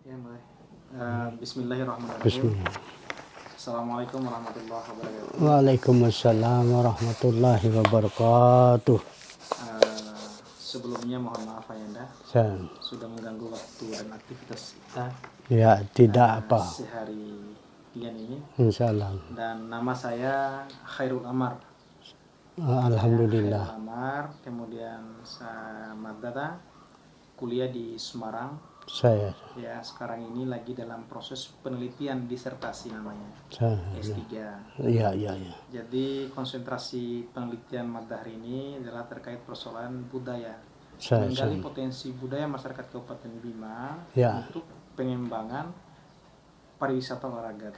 Ya, boleh. Bismillahirrahmanirrahim. Bismillah. Assalamualaikum warahmatullahi wabarakatuh. Waalaikumsalam warahmatullahi wabarakatuh. Sebelumnya mohon maaf Ayanda sudah mengganggu waktu dan aktivitas kita Ya, tidak apa. sehari ini. Insyaallah. Dan nama saya Khairul Amar. Alhamdulillah. Khairul Amar. Kemudian saya Madata kuliah di Semarang. Saya. Ya, sekarang ini lagi dalam proses penelitian disertasi namanya. S3. Ya. Jadi konsentrasi penelitian Madda hari ini adalah terkait persoalan budaya. Menggali potensi budaya masyarakat Kabupaten Bima untuk pengembangan pariwisata olahraga.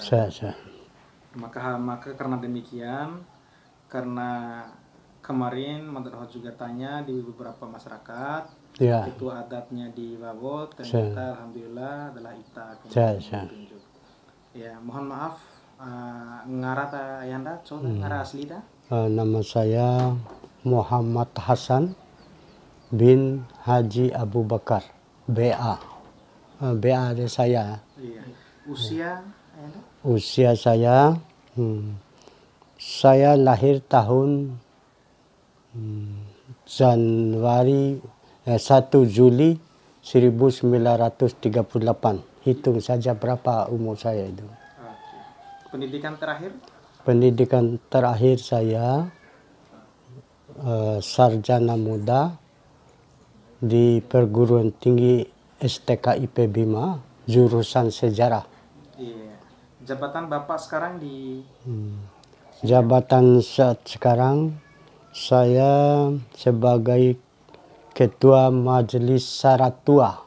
Maka karena demikian, karena kemarin Madda juga tanya di beberapa masyarakat, ketua adatnya di Babol, ternyata alhamdulillah adalah Ita. Ya, mohon maaf. Ngarata Ayanda, ngara asli dah? Nama saya Muhammad Hasan bin Haji Abu Bakar, BA. BA ada saya. Iya. Usia Ayanda? Usia saya lahir tahun Januari 1 Juli 1938. Hitung saja berapa umur saya itu. Pendidikan terakhir? Pendidikan terakhir saya sarjana muda di perguruan tinggi STKIP Bima, jurusan sejarah. Iya. Jabatan Bapak sekarang di? Jabatan saat sekarang saya sebagai Ketua Majelis Saratua.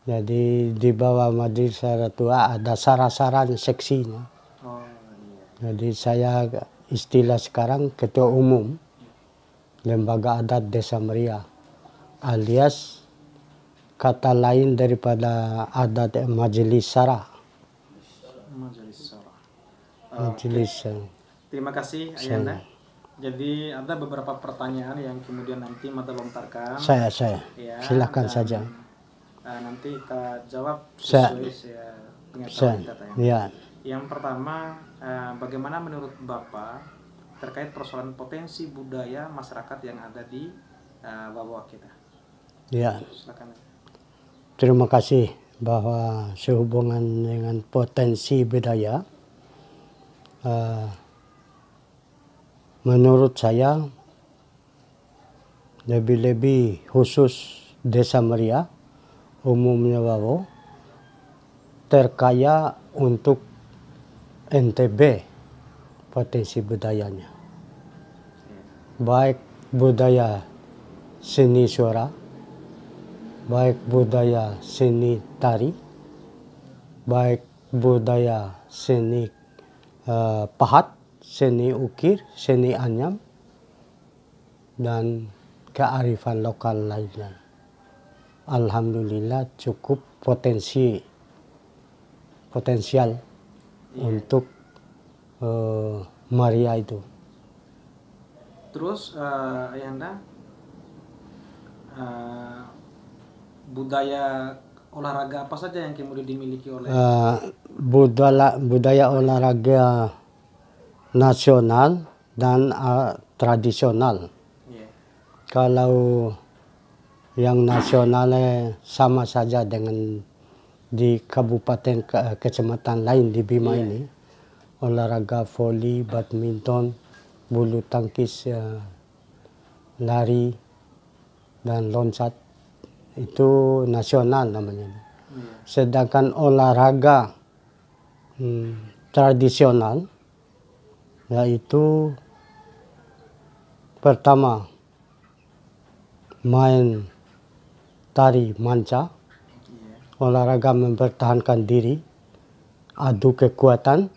Jadi di bawah Majelis Saratua ada sara-saran seksinya. Oh, iya. Jadi saya istilah sekarang Ketua Umum Lembaga Adat Desa Meria, alias kata lain daripada adat Majelis Sara. Majelis Sara. Majelis. Terima kasih Ayanda. Jadi ada beberapa pertanyaan yang kemudian nanti Mata lontarkan. Saya. Ya, silakan saja. Nanti kita jawab sesuai pengetahuan kita. Ya. Yang pertama, bagaimana menurut Bapak terkait persoalan potensi budaya masyarakat yang ada di bawah kita? Ya. Silakan. Terima kasih bahwa sehubungan dengan potensi budaya. Menurut saya lebih-lebih khusus Desa Meria, umumnya Babo, terkaya untuk NTB potensi budayanya. Baik budaya seni suara, baik budaya seni tari, baik budaya seni pahat, seni ukir, seni anyam, dan kearifan lokal lainnya. Alhamdulillah cukup potensial untuk Maria itu. Terus Ayanda, budaya olahraga apa saja yang kemudian dimiliki oleh budaya olahraga nasional dan tradisional. Kalau yang nasionalnya sama saja dengan di kabupaten kecamatan lain di Bima ini, olahraga voli, badminton, bulu tangkis, lari, dan loncat, itu nasional namanya. Sedangkan olahraga tradisional yaitu pertama main tari manca, olahraga mempertahankan diri, adu kekuatan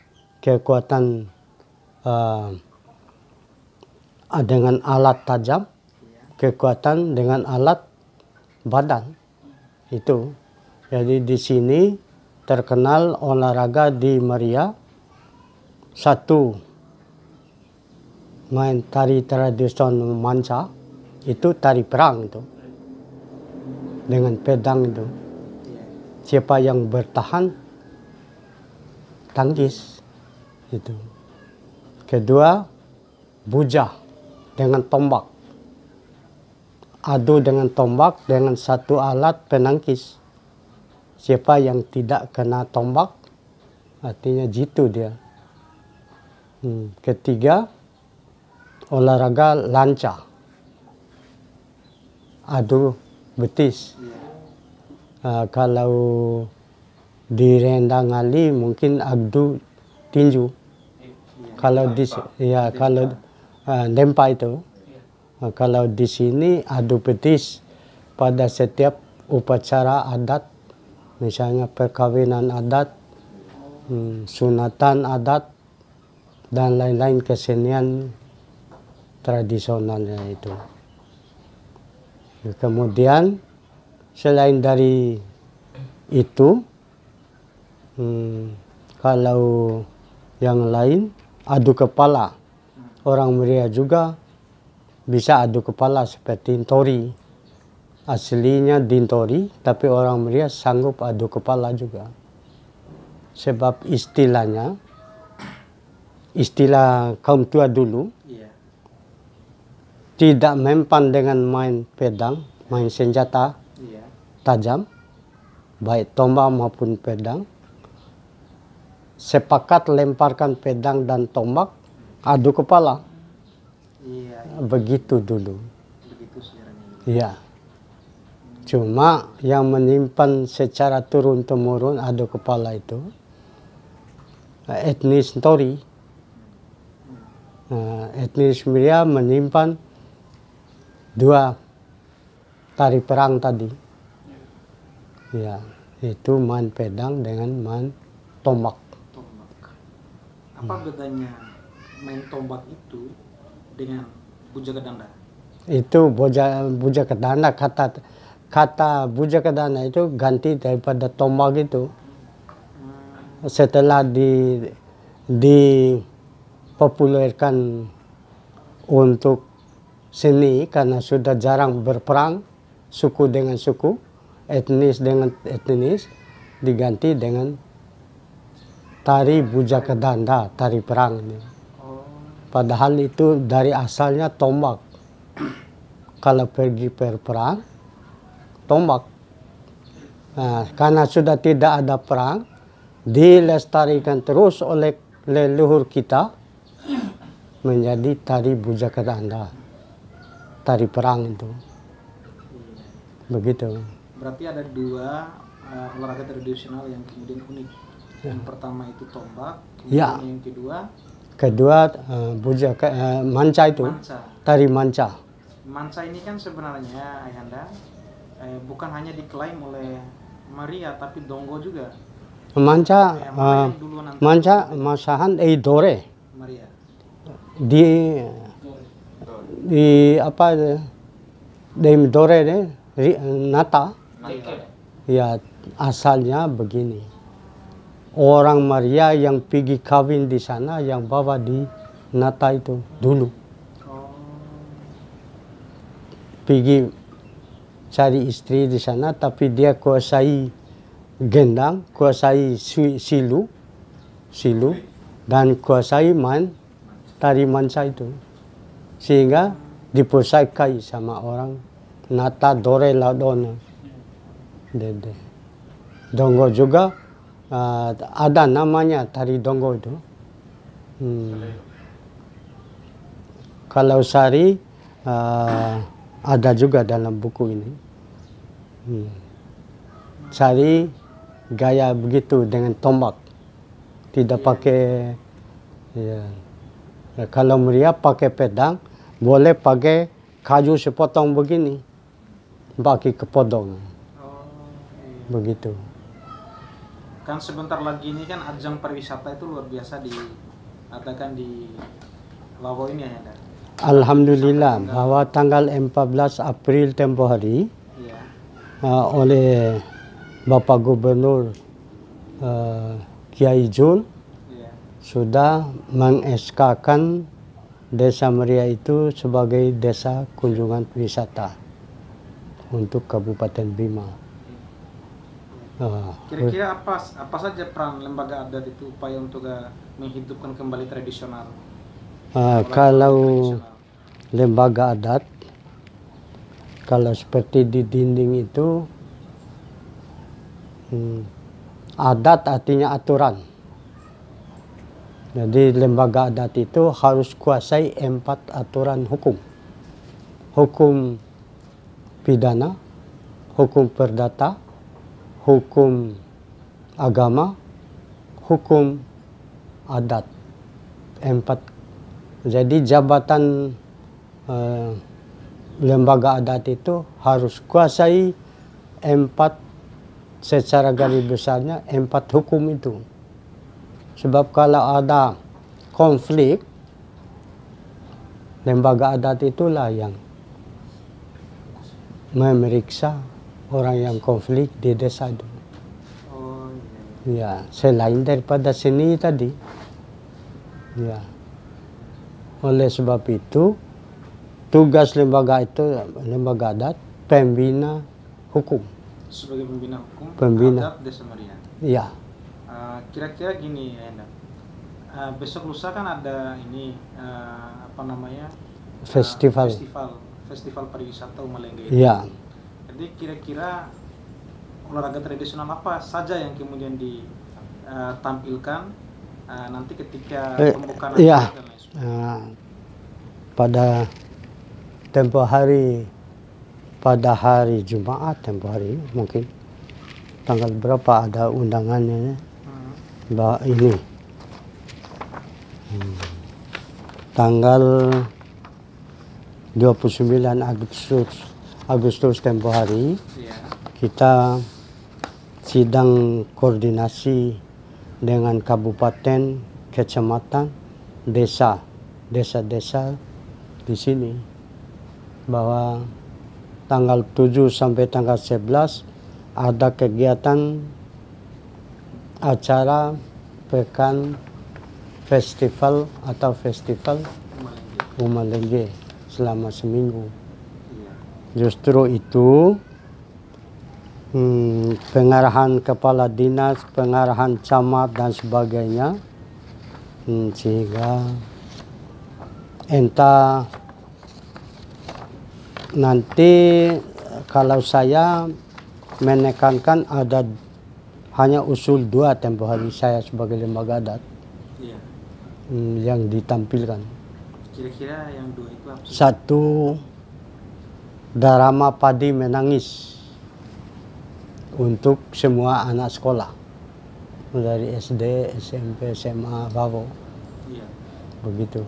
dengan alat tajam, kekuatan dengan alat badan. Itu. Jadi di sini terkenal olahraga di Meria. Satu, main tari tradisional manca, itu tari perang itu, dengan pedang itu. siapa yang bertahan tangkis itu. Kedua, bujah dengan tombak, adu dengan tombak dengan satu alat penangkis. Siapa yang tidak kena tombak artinya jitu dia. Ketiga, olahraga lanca, adu betis. Kalau di Rendang Ali mungkin adu tinju. Kalau di kalau dempa itu. Kalau di sini adu betis pada setiap upacara adat, misalnya perkawinan adat, sunatan adat, dan lain-lain kesenian tradisionalnya itu. Kemudian selain dari itu, kalau yang lain adu kepala, orang Meriah juga bisa adu kepala seperti Tori. Aslinya Dintori, tapi orang Meriah sanggup adu kepala juga. Sebab istilahnya, istilah kaum tua dulu, tidak mempan dengan main pedang, main senjata tajam, baik tombak maupun pedang. Sepakat lemparkan pedang dan tombak, adu kepala. Begitu dulu. Begitu sejarahnya. Iya. Cuma yang menyimpan secara turun-temurun adu kepala itu etnis Tori. Etnis Meriah menyimpan dua tari perang tadi. Ya, itu main pedang dengan main tombak. Apa bedanya main tombak itu dengan bujakadanda? Itu bujakadanda, kata bujakadanda itu ganti daripada tombak itu. Setelah dipopulerkan untuk seni karena sudah jarang berperang, suku dengan suku, etnis dengan etnis, diganti dengan tari bujakadanda, tari perang ini. Padahal itu dari asalnya tombak. Kalau pergi berperang, tombak. Karena sudah tidak ada perang, dilestarikan terus oleh leluhur kita menjadi tari bujakadanda, tari perang itu. Begitu. Berarti ada dua olahraga tradisional yang kemudian unik. Yang pertama itu tombak, kemudian yang kedua manca itu, tari manca. Manca ini kan sebenarnya Ayahanda bukan hanya diklaim oleh Maria tapi Donggo juga. Manca, masahan Dore. Maria. Di apa? Dore deh, Nata. Ya asalnya begini. Orang Maria yang pergi kawin di sana yang bawa di Nata itu dulu. Pergi cari istri di sana, tapi dia kuasai gendang, kuasai silu, dan kuasai tari manca itu. Sehingga dipusakai sama orang Nata Dore Ladona. Donggo juga ada namanya tari Donggo itu. Kalau Sari ada juga dalam buku ini. Sari gaya begitu dengan tombak, tidak pakai. Kalau Meriah pakai pedang, boleh pakai kayu sepotong begini, bagi kepodong. Begitu. Kan sebentar lagi ini kan ajang pariwisata itu luar biasa diadakan di Lawo ini ya. Alhamdulillah bahwa tanggal 14 April tempoh hari oleh Bapak Gubernur Kiai Jul sudah mengeskakan Desa Meriah itu sebagai desa kunjungan wisata untuk Kabupaten Bima. Kira-kira apa saja peran lembaga adat itu upaya untuk menghidupkan kembali tradisional? Kalau lembaga adat, kalau seperti di dinding itu, adat artinya aturan. Jadi lembaga adat itu harus kuasai 4 aturan hukum. Hukum pidana, hukum perdata, hukum agama, hukum adat. 4. Jadi jabatan lembaga adat itu harus kuasai 4, secara garis besarnya 4 hukum itu. Sebab kalau ada konflik, lembaga adat itulah yang memeriksa orang yang konflik di desa itu. Oh, iya. Ya, selain daripada seni tadi. Ya. Oleh sebab itu, tugas lembaga adat pembina hukum. Sebagai pembina hukum Pembina adat Desa Maria. Iya. Kira-kira gini ya, Enda. Besok lusa kan ada ini Festival pariwisata Umalenge. Iya. Jadi kira-kira olahraga tradisional apa saja yang kemudian ditampilkan nanti ketika pembukaan iya. dan lain sebagainya. Pada tempoh hari, pada hari Jumat, tempoh hari mungkin tanggal berapa ada undangannya. Ini tanggal 29 Agustus tempoh hari kita sidang koordinasi dengan kabupaten, kecamatan, desa-desa di sini bahwa tanggal 7 sampai tanggal 11 ada kegiatan acara pekan festival Umalenge selama seminggu. Justru itu pengarahan kepala dinas, pengarahan camat dan sebagainya, sehingga entah nanti kalau saya menekankan ada hanya usul 2 tempoh hari saya sebagai lembaga adat yang ditampilkan. Kira-kira yang 2 itu apa? 1, drama padi menangis untuk semua anak sekolah dari SD, SMP, SMA, Bavo. Iya. Begitu.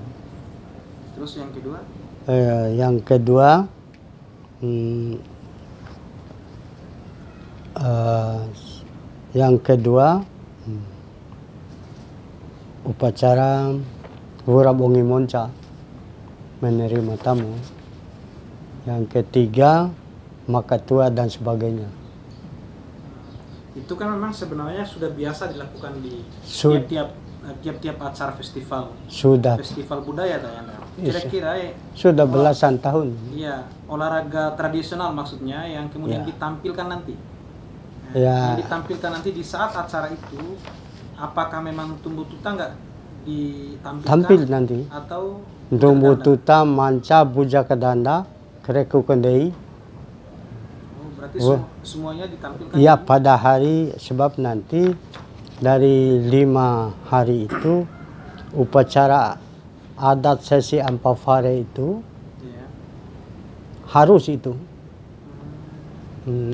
Terus yang kedua? Yang kedua, upacara Wura Bongi Monca menerima tamu. Yang ketiga, makatua dan sebagainya. Itu kan memang sebenarnya sudah biasa dilakukan di tiap-tiap acara festival. Sudah. Festival budaya Anda. Kira-kira sudah belasan tahun. Iya, olahraga tradisional maksudnya yang kemudian ditampilkan nanti. Yang ditampilkan nanti di saat acara itu, apakah memang tumbuh tuta nggak ditampilkan? Tampil nanti. Atau tumbuh tuta, manca, buja kedanda, kereku kendai. Berarti semuanya ditampilkan? Iya, pada hari, sebab nanti dari 5 hari itu upacara adat sesi Ampafare itu harus itu.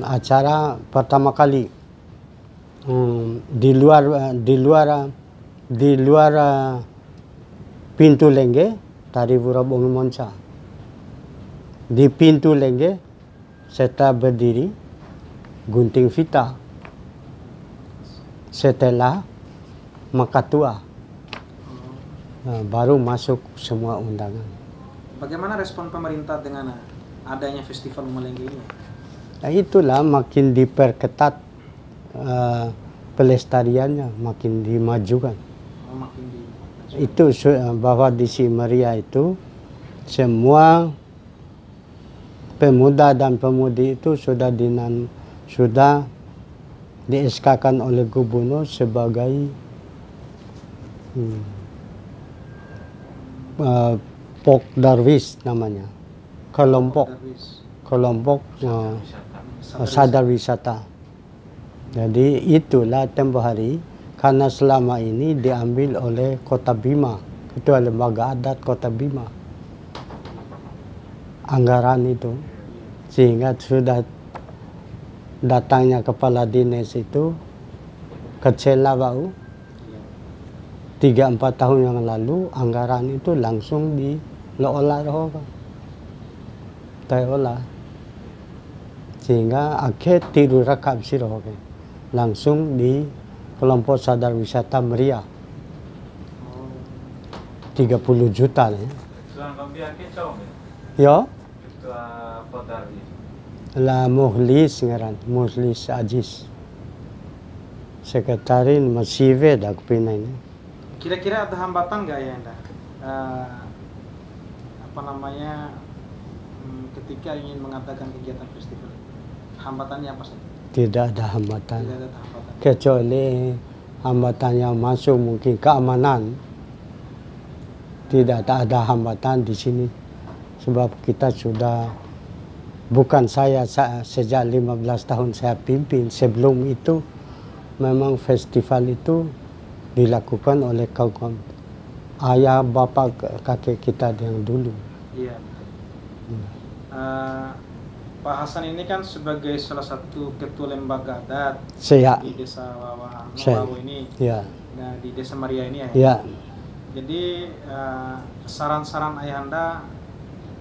Acara pertama kali di luar pintu Lengge tari Wura Bongi Monca. Di pintu Lengge setelah berdiri gunting vita, setelah makatua, baru masuk semua undangan. Bagaimana respon pemerintah dengan adanya festival Umalenge ini? Nah, itulah makin diperketat pelestariannya, makin dimajukan. Makin dimajukan. Itu bahwa di Simeria itu semua pemuda dan pemudi itu sudah di-SK-kan oleh gubernur sebagai Pok Darwis namanya, kelompok sadar wisata. Jadi itulah tempoh hari, karena selama ini diambil oleh Kota Bima, Ketua Lembaga Adat Kota Bima, anggaran itu, sehingga sudah datangnya kepala dinas itu kecewa bau. 3-4 tahun yang lalu anggaran itu langsung diolah sehingga akhir tiru rakab siro langsung di kelompok sadar wisata Meria 30 juta ya lah Muhlis ngaran Muhlis Aziz sekretaris Masive dah kepinai ini. Kira-kira ada hambatan nggak ya Anda? Ketika ingin mengadakan kegiatan festival, hambatannya apa saja? Tidak ada hambatan. Tidak ada hambatan. Kecuali hambatan yang masuk mungkin keamanan. Tidak ada hambatan di sini. Sebab kita sudah, bukan saya sejak 15 tahun saya pimpin. Sebelum itu memang festival itu dilakukan oleh kaum ayah bapak kakek kita yang dulu. Iya. Pak Hasan ini kan sebagai salah satu ketua lembaga adat di desa Wawo ini, ya. Nah, di desa Maria ini ya. Ya. Jadi saran-saran ayahanda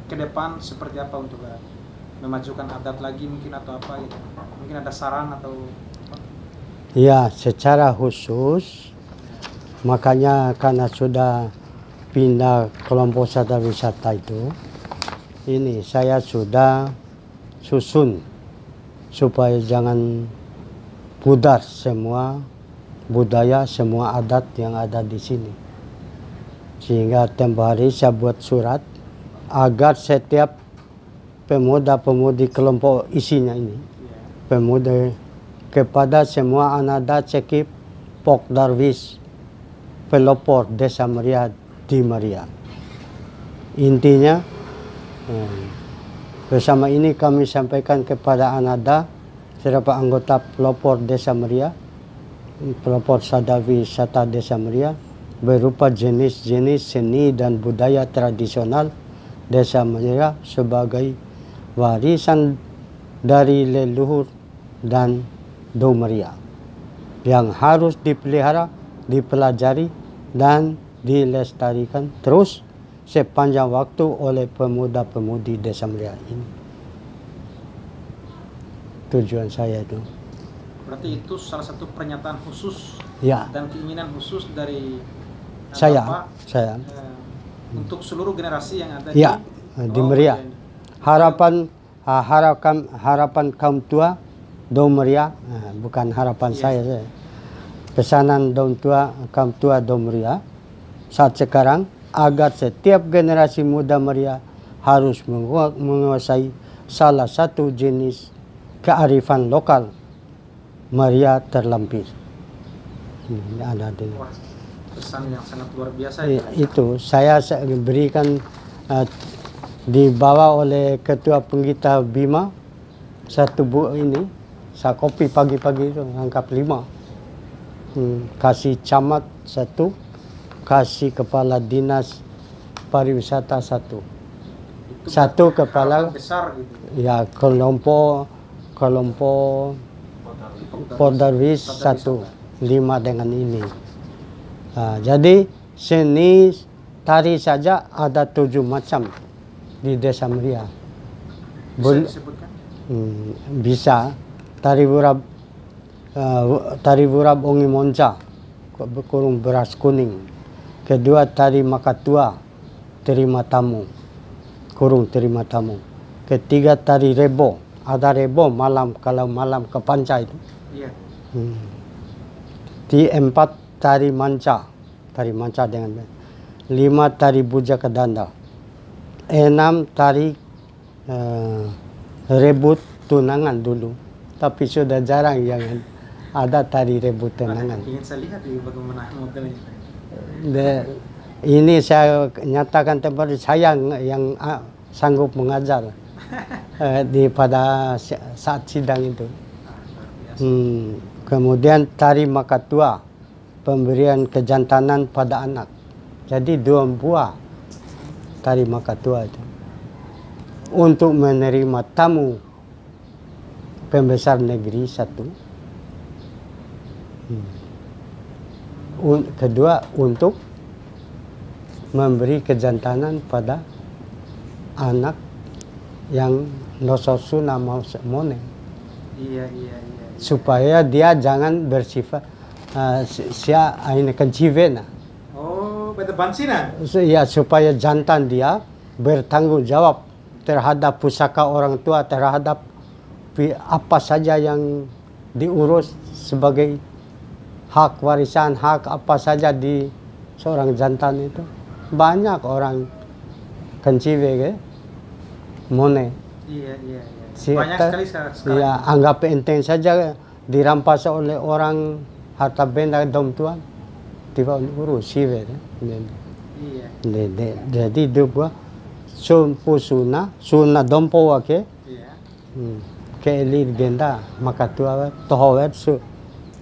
ke depan seperti apa untuk memajukan adat lagi mungkin atau apa gitu? Mungkin ada saran atau apa? Ya, secara khusus. Makanya karena sudah pindah kelompok sadar wisata itu, ini saya sudah susun supaya jangan pudar semua budaya, semua adat yang ada di sini. Sehingga tempoh hari saya buat surat agar setiap pemuda-pemudi kelompok isinya ini, pemuda kepada semua ananda cekip Pok Darwis pelopor Desa Meria di Meria. Intinya bersama ini kami sampaikan kepada ananda beberapa anggota pelopor Desa Meria, pelopor sadar wisata Desa Meria berupa jenis-jenis seni dan budaya tradisional Desa Meria sebagai warisan dari leluhur dan Do Meria yang harus dipelihara, dipelajari dan dilestarikan terus sepanjang waktu oleh pemuda-pemudi Desa Meria ini. Tujuan saya itu. Berarti itu salah satu pernyataan khusus ya. Dan keinginan khusus dari saya untuk seluruh generasi yang ada di Meria. Harapan kaum tua Do Meria, bukan harapan saya. Pesanan kaum tua Do Meria saat sekarang agar setiap generasi muda Meria harus menguasai salah satu jenis kearifan lokal Meria terlampir. Ini ada di pesan yang sangat luar biasa. Itu saya berikan dibawa oleh Ketua Penggita Bima satu buku ini. Saya kopi pagi-pagi itu angkap 5. Kasih camat 1, kasih kepala dinas pariwisata 1, 1 kepala besar gitu. Ya kelompok Podarwis 1, 5 dengan ini. Jadi seni tari saja ada 7 macam di Desa Meria. Bisa disebutkan? Bisa. Tari wurab ongi monca, kurung beras kuning. Kedua tari makatua, terima tamu, kurung terima tamu. Ketiga tari rebo, ada rebo malam, kalau malam ke panca itu. Iya. Empat tari manca dengan 5 tari buja kedanda, 6 tari rebut tunangan dulu, tapi sudah jarang yang Ada tari rebut tenangan. Ingin saya lihat bagaimana modelnya. Ini saya nyatakan tempat saya yang sanggup mengajar pada saat sidang itu. Kemudian tari Makatua, pemberian kejantanan pada anak. Jadi 2 buah tari Makatua itu. Untuk menerima tamu pembesar negeri 1. Kedua, untuk memberi kejantanan pada anak yang nososuna mone. Iya. Supaya dia jangan bersifat sia ini kencivena. Oh, beda bansina. Ya, supaya jantan dia bertanggung jawab terhadap pusaka orang tua, terhadap apa saja yang diurus sebagai hak warisan, hak apa saja di seorang jantan itu. Banyak orang kencive mone. Iya. Banyak sekali sekarang. Ya, anggap enteng saja dirampas oleh orang harta benda dom tuan. Tiba urus sive. Iya. Jadi dua suna dompo wake. Iya. Ke elir genda Makatua tohowet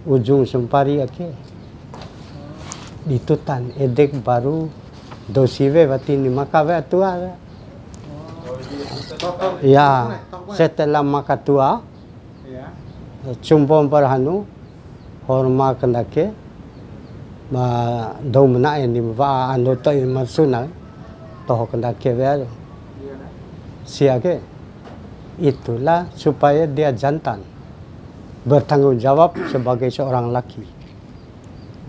ujung sempari ake. Ditutan edek baru dosive batini makawe tua. Ya, setelah Makatua, ya. Cumpon perhanu, horma kendake, domna ini va anoto ini marsuna, toh kendake ver, siake, itulah supaya dia jantan, bertanggung jawab sebagai seorang laki,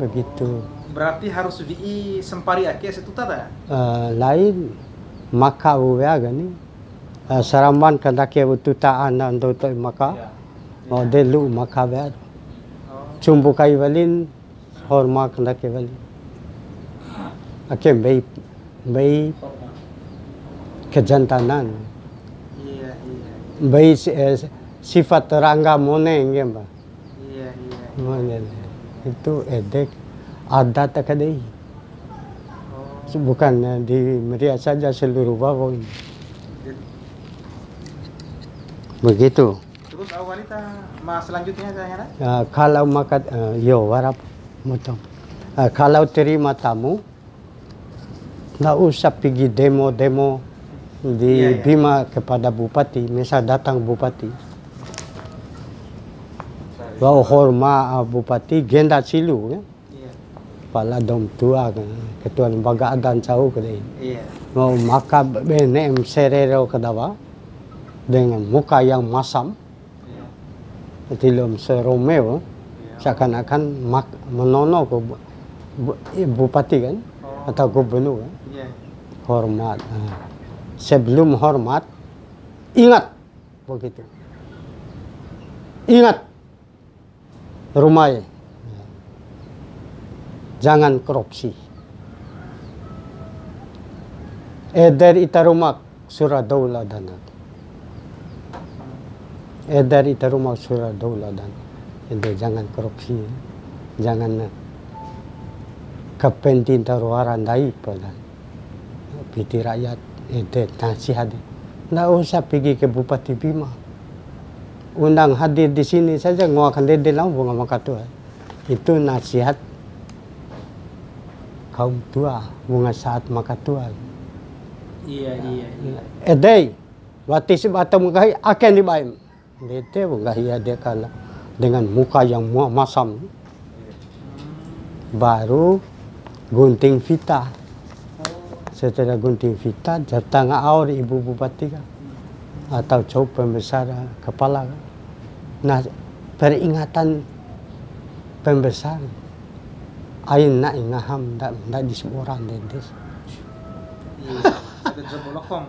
begitu. Berarti harus vi sempari ake situ tada? Lain, maka uwe gani. Saramban kendake ututaan na ndoto maka mau delu maka ber cumbu kai valin horma kendake valin ake bei kejantanan bei sifat rangga mone ngemba mone itu edek adat kadai bukan di Meria saja, seluruh Bawang ini. Begitu. Terus wanita selanjutnya saya kalau makan warap motong. Kalau terima tamu, nggak usah pergi demo-demo di Bima kepada bupati. Misal datang bupati, bawa horma bupati genda silu ya. Pala dom tua ketua lembaga adan jauh kedai. Mau maka benem serero kedawa dengan muka yang masam, tilum seromeo, seakan-akan menono ke bupati kan, atau gubernur kan, hormat. Sebelum hormat, ingat begitu, ingat rumah, jangan korupsi. Eder ita rumah surah daulah danat. Dari rumah surah daulah dan itu jangan korupsi, jangan kepentingan taruhan dari pada piti rakyat itu nasihat. Nggak usah pergi ke Bupati Bima, undang hadir di sini saja nguakan dede lau bunga Makatua. Itu nasihat kaum tua bunga saat Makatua. Iya. Edai watis batam kai akan dibayar. Dete enggak ya dia kalah dengan muka yang masam. Baru gunting vita. Setelah gunting vita, datang aur ibu bupati atau cowok pembesar kepala. Nah, peringatan pembesar. Ain nak ingaham tak di semua orang dendes.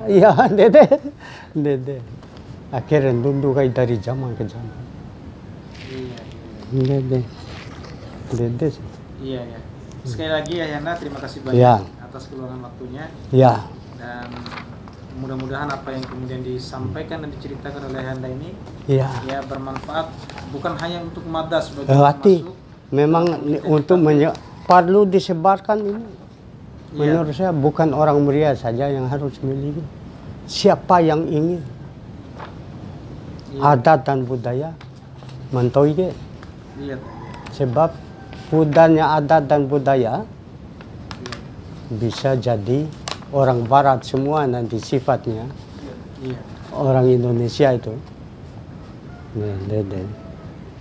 Iya, dede. Akhirnya dundu kai dari zaman ke zaman. Iya. Iya. Sekali lagi ya Yana, terima kasih banyak atas keluangan waktunya. Ya. Dan mudah-mudahan apa yang kemudian disampaikan dan diceritakan oleh Anda ini ya bermanfaat bukan hanya untuk Madas sebagai hati masuk, memang untuk perlu disebarkan ini. Menurut saya bukan orang Muria saja yang harus memiliki. Siapa yang ingin adat dan budaya mentoige. Sebab pudahnya adat dan budaya bisa jadi orang Barat semua nanti sifatnya orang Indonesia itu.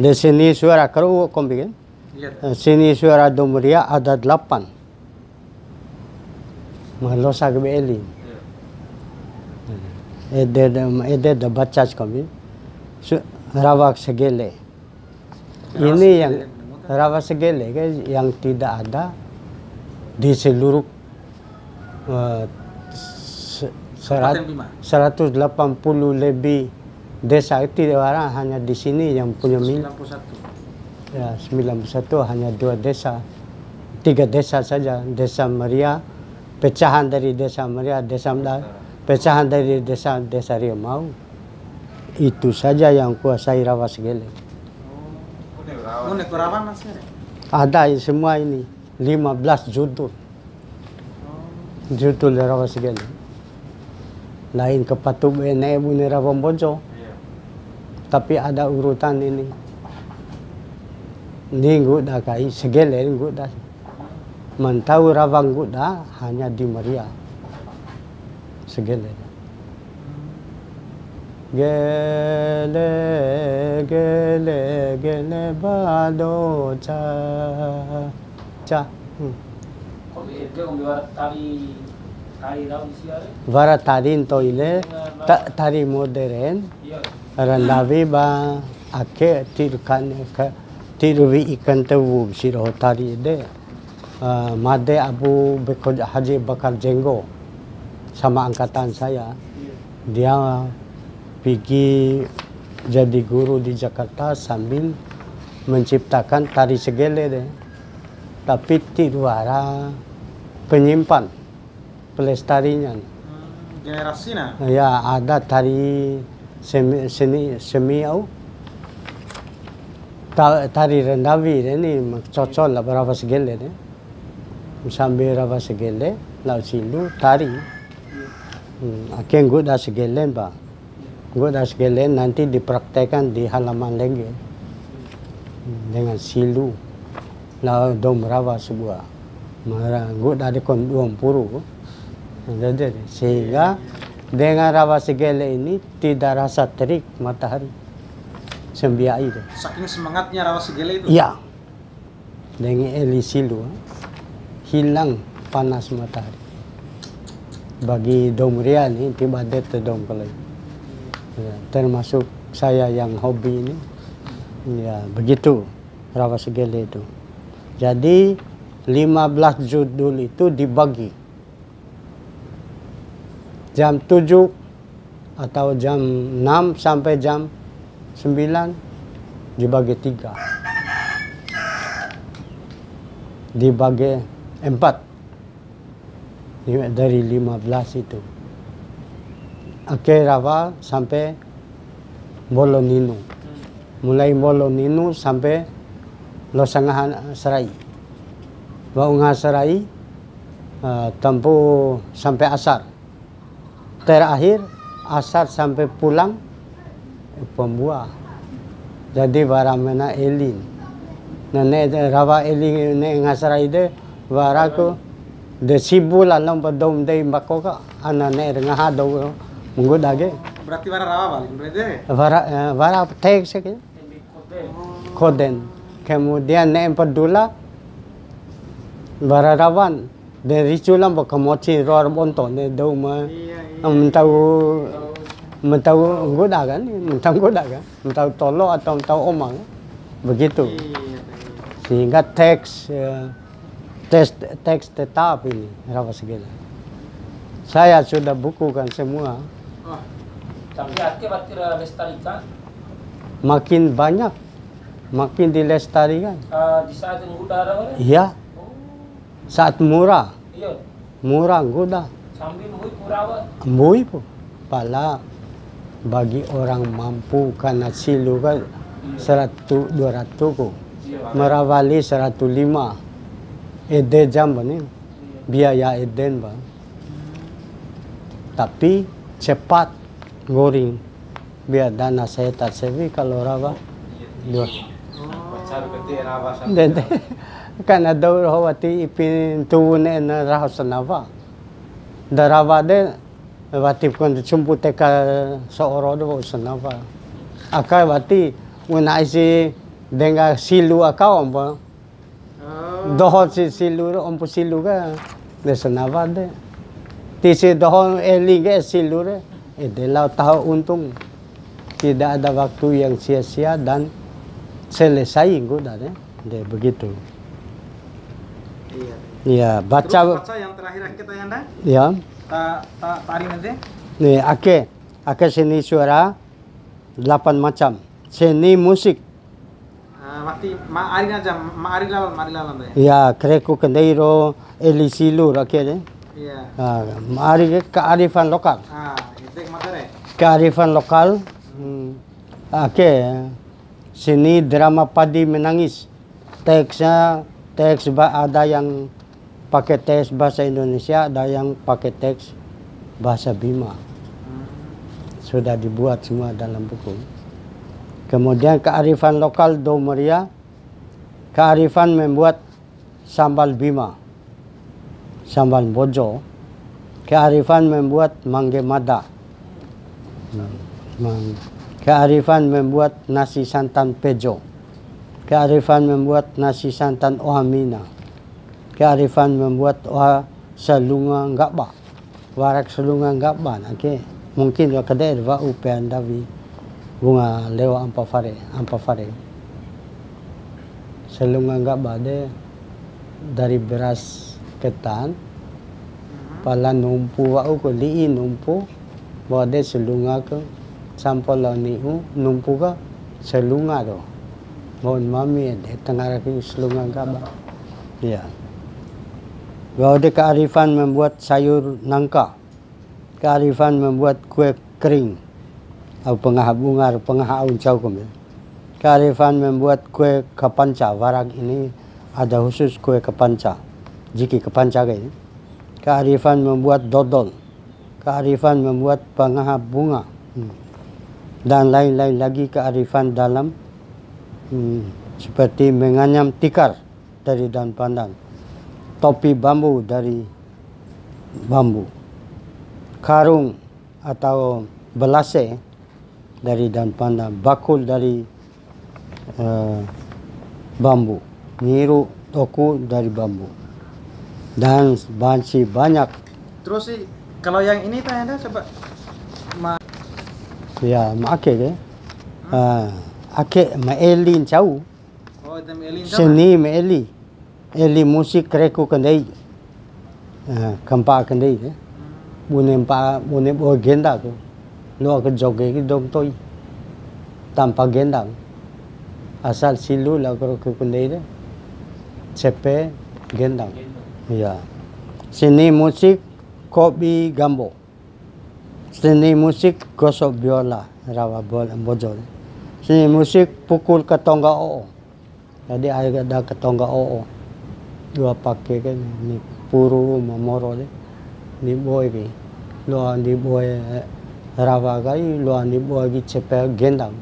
Di sini suara keruh kombikan. Sini suara Domuria ada 8. Malosa kami elin. Ede da baca kami. Rawak segele. Ini yang rawak segele yang tidak ada di seluruh 180 lebih desa itu orang hanya di sini yang punya 91. Ya, 91 hanya 2 desa. 3 desa saja, Desa Maria, pecahan dari Desa Maria, pecahan dari Desa Riamau. Itu saja yang kuasai Rawa Segele. Ada semua ini 15 judul. Judul Rawa Segele. Lain kepatub Ibu ni Rawa Bojo. Tapi ada urutan ini. Ninggu dah kai Segele ninggu dah. Mantau Rawang Guda hanya di Maria. Segele. Gele gele gele bado cha cha. Vara tarin toile tari modern randavi ba ake tirvi ikan tewu siro tari de. Made Abu Haji Bakar Jenggo sama angkatan saya. Dia pergi jadi guru di Jakarta sambil menciptakan tari segele deh. Tapi tidak penyimpan pelestarinya. Generasi nah? Ya ada tari semiau. Tari rendavi ini cocok lah berapa segele deh. Sambil Rawa Segele, lau silu tari. Akhirnya gue dah segele ba. Gue dah segele nanti dipraktekan di halaman lagi dengan silu. Lau dom Rawa sebuah. Gue dah dikon 20. Sehingga dengan Rawa Segele ini tidak rasa terik matahari. Sembiai itu. Saking semangatnya Rawa Segele itu. Iya. Dengan eli silu. Hilang panas matahari. Bagi Domuria ini tiba dete dom kalau ya, termasuk saya yang hobi ini. Ya, begitu Rawa Segele itu. Jadi 15 judul itu dibagi. Jam 7 atau jam 6 sampai jam 9 dibagi 3. Dibagi 4 dari 15 itu. Akhir Rawa sampai Moloninu. Mulai Moloninu sampai Losangahan Serai. Baunga Serai tempuh sampai Asar. Terakhir Asar sampai pulang Pembuah. Jadi baramena Elin. Nenek Rawa Elin ne Ngasarai de Varaku de Sibula lomba dom de Makoka anane ngahado menggudage. Berarti Vara Rawa balik berarti. Vara tek sekali. Koden. Kemudian ne Empedula Vara Rawan de riculam bakamochi roar bonto ne doma mentau goda kan, mentau tolo atau mentau omang. Begitu. Sehingga teks tetap ini Rawa Segele. Saya sudah bukukan semua. Tapi akhirnya lestarikan? Makin banyak, makin dilestarikan. Di saat yang muda Rawa? Iya. Saat murah. Iya. Murah goda. Sambil mui purawa. Mui po. Pala bagi orang mampu karena silu kan 100 200 ko. Merawali 105. Ede jam ba ni? Biaya eden ba? Tapi cepat goring. Biar dana saya tak sevi kalau rawa. Dua. Dede. Karena daw hawati ipintuun na rahaw sa nava. Darawa de wati kon chumpu teka sa oro do sa nava. Aka wati una isi denga silu aka ombo. Doho si silu ompo silu ka de sa nava de. Tisi doho eli ke silu re. De lau tahu untung. Tidak ada waktu yang sia-sia dan selesai guda de. De begitu. Iya, baca yang terakhir kita Yanda. Ya. Tari nanti. Nih, ake seni suara 8 macam. Seni musik. Waktu maari aja, maari lawan deh. Ya, kreku kendeiro elisilu ake deh. Iya. Maari kearifan lokal. Itu materi. Kearifan lokal. Ake seni drama padi menangis. Teksnya ada yang pakai teks bahasa Indonesia, ada yang pakai teks bahasa Bima. Sudah dibuat semua dalam buku. Kemudian kearifan lokal Domeria, kearifan membuat sambal Bima, sambal Bojo, kearifan membuat mangge mada, kearifan membuat nasi santan pejo, kearifan membuat nasi santan ohamina. Kearifan membuat salunga ngakba. Warak salunga ngakba. Okay. Mungkin wa kadai wa upian davi bunga lewa ampafare. Salunga ngakba de dari beras ketan. Pala numpu wa ko li numpu. Bawa de salunga ke sampol law niu numpu ka salunga do. Mohon mami de tengara ke salunga ngakba. Ya. Bahwa kearifan membuat sayur nangka, kearifan membuat kue kering, atau pengahap uncau kami. Kearifan membuat kue kepanca, warak ini ada khusus kue kepanca, jiki kepanca ini. Kearifan membuat dodol, kearifan membuat pengahap bunga, dan lain-lain lagi kearifan dalam seperti menganyam tikar dari daun pandan. Topi bambu dari bambu, karung atau belase dari daun pandan, bakul dari bambu, nyiru toku dari bambu, dan banci banyak. Terus sih kalau yang ini Pak Yanda coba ya maake ke, ake maelin jauh, itu melin seni maeli. Eli musik kreku kendai, kampa kendai deh, bunem boy genda tu, lo ke joge ke dong toi, tanpa gendang, asal silu lah kalau ke kendai deh, cepe gendang, ya. Seni musik kopi gambo, seni musik gosok biola, rawa bojo, seni musik pukul ketongga oo, jadi ada ketongga oo. Dua pakai kan ni puru mamoro deh, ni boy ke, lo ni boy rawa kai, lo ni boy ki cepe gendang.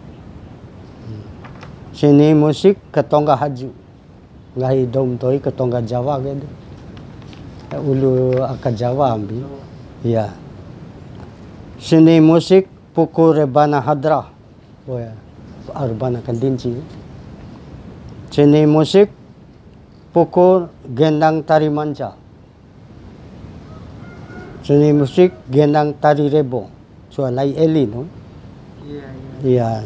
Sini musik ketongga haju, ngai dom toi ketongga Jawa ke deh, ulu akar Jawa ambil, ya. Sini musik pukul rebana hadra, boy, arbana kandinci. Sini musik pukul gendang tari manca. Seni musik gendang tari rebo. Soalai elin, no? Iya.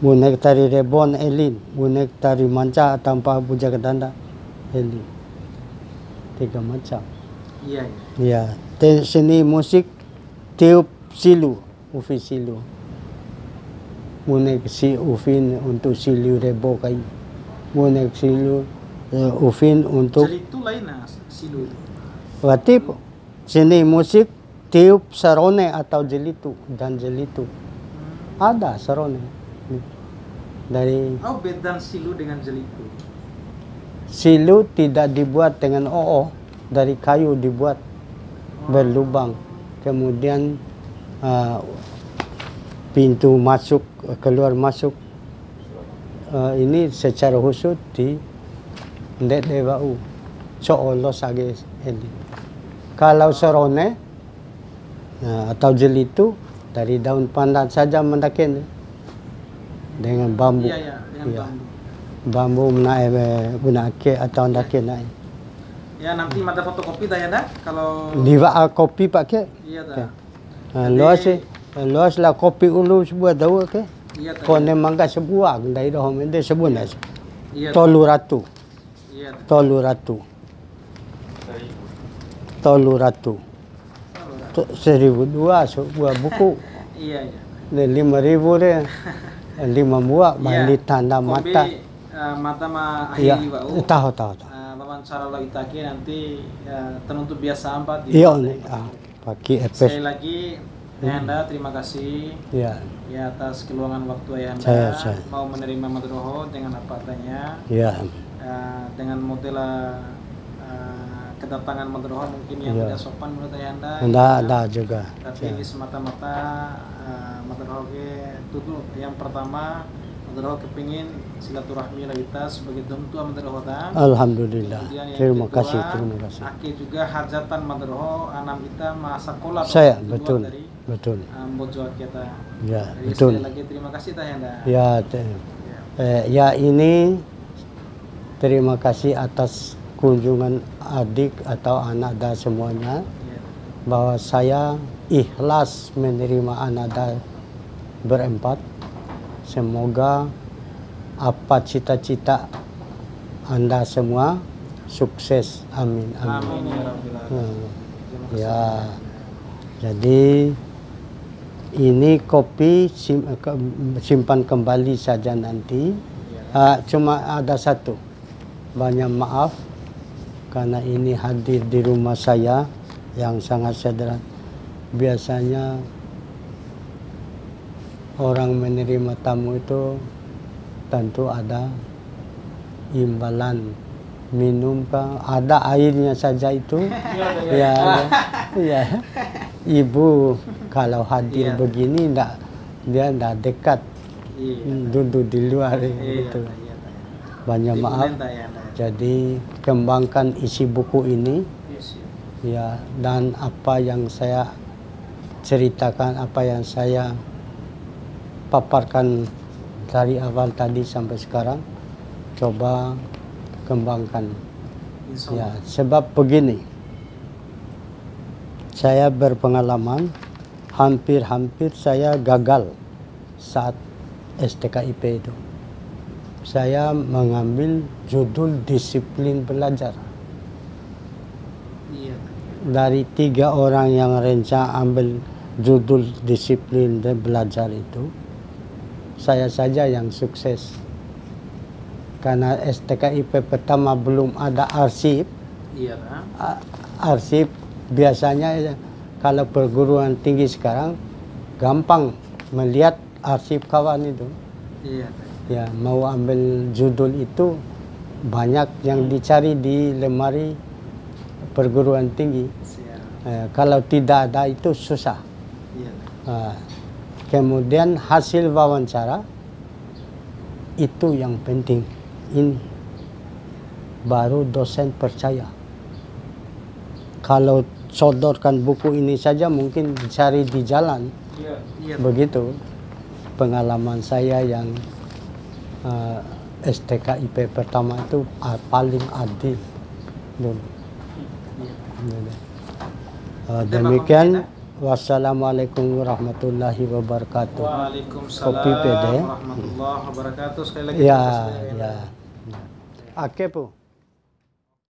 Bunek tari rebon elin, bunek tari manca tanpa puja kedanda elin. 3 macam. Iya. Seni musik tiup silu, ufi silu. Bunek si ufin untuk silu rebo kai. Bunek silu ufin untuk. Jadi itu lain silu itu. Berarti seni musik tiup Serone atau Jelitu dan Jelitu. Ada Serone. Dari beda silu dengan Jelitu. silu tidak dibuat dengan dari kayu dibuat berlubang. Kemudian pintu masuk keluar masuk ini secara khusus di ndek dewau seolah sage ini. Kalau Serone atau Jelitu dari daun pandan saja mendakin dengan bambu. Iya, dengan Bambu bambu. bunake atau ndakin naik. Ya nanti mata fotokopi dah ya dah kalau Diva kopi pakai. iya dah. Luas lah kopi ulu sebuah daun ke. Iya dah. Kone mangga sebuah dari dah mende sebuah nasi. Iya. Tolu ratu. Iya dah. Tolu ratu. Tolu ratu. 1.002 sebuah buku. Iya. 5.000 deh. 5 buah balik tanda mata. Mata mah Iya. akhiri wau. Tahu. Wawancara lo itake nanti tentu biasa ampat. Iya nih. Pakai Sekali lagi Ayahanda terima kasih ya atas keluangan waktu Ayahanda saya. mau menerima Madroho dengan apa adanya. Ya. Dengan model kedatangan Madroho mungkin yang tidak sopan menurut Ayahanda. Enggak juga. Tapi ini semata-mata Madroho tutup. Yang pertama Madroho kepingin silaturahmi lah kita sebagai tua Madroho ta. Alhamdulillah. Terima kasih. Aki juga hajatan Madroho anam kita masa sekolah. Saya betul. Bojo kita. Ya, jadi betul. Sekali lagi terima kasih Ayahanda. Ya ini terima kasih atas kunjungan adik atau anak dan semuanya bahwa saya ikhlas menerima anak berempat. Semoga apa cita-cita Anda semua sukses. Amin. Amin ya Rabbil Alamin. Ya. Jadi ini kopi simpan kembali saja nanti. Cuma ada satu. Banyak maaf karena ini hadir di rumah saya yang sangat sederhana. Biasanya orang menerima tamu itu tentu ada imbalan minum ada airnya saja itu. Ya. Ibu kalau hadir begini dia tidak dekat. Duduk di luar itu. Banyak maaf. Jadi kembangkan isi buku ini. Ya, dan apa yang saya ceritakan, apa yang saya paparkan dari awal tadi sampai sekarang, coba kembangkan. Ya, sebab begini, saya berpengalaman, hampir saya gagal saat STKIP itu. Saya mengambil judul disiplin belajar. Dari 3 orang yang rencana ambil judul disiplin belajar itu, saya saja yang sukses. Karena STKIP pertama belum ada arsip. Arsip biasanya kalau perguruan tinggi sekarang gampang melihat arsip kawan itu. Ya, mau ambil judul itu banyak yang dicari di lemari perguruan tinggi. Kalau tidak ada itu susah. Kemudian hasil wawancara itu yang penting. Ini baru dosen percaya. Kalau sodorkan buku ini saja mungkin dicari di jalan. Begitu pengalaman saya yang STKIP pertama itu paling adil. Demikian. Wassalamualaikum warahmatullahi wabarakatuh. Waalaikumsalam Kopi pede. warahmatullahi wabarakatuh. Sekali lagi. Ya. Akepo.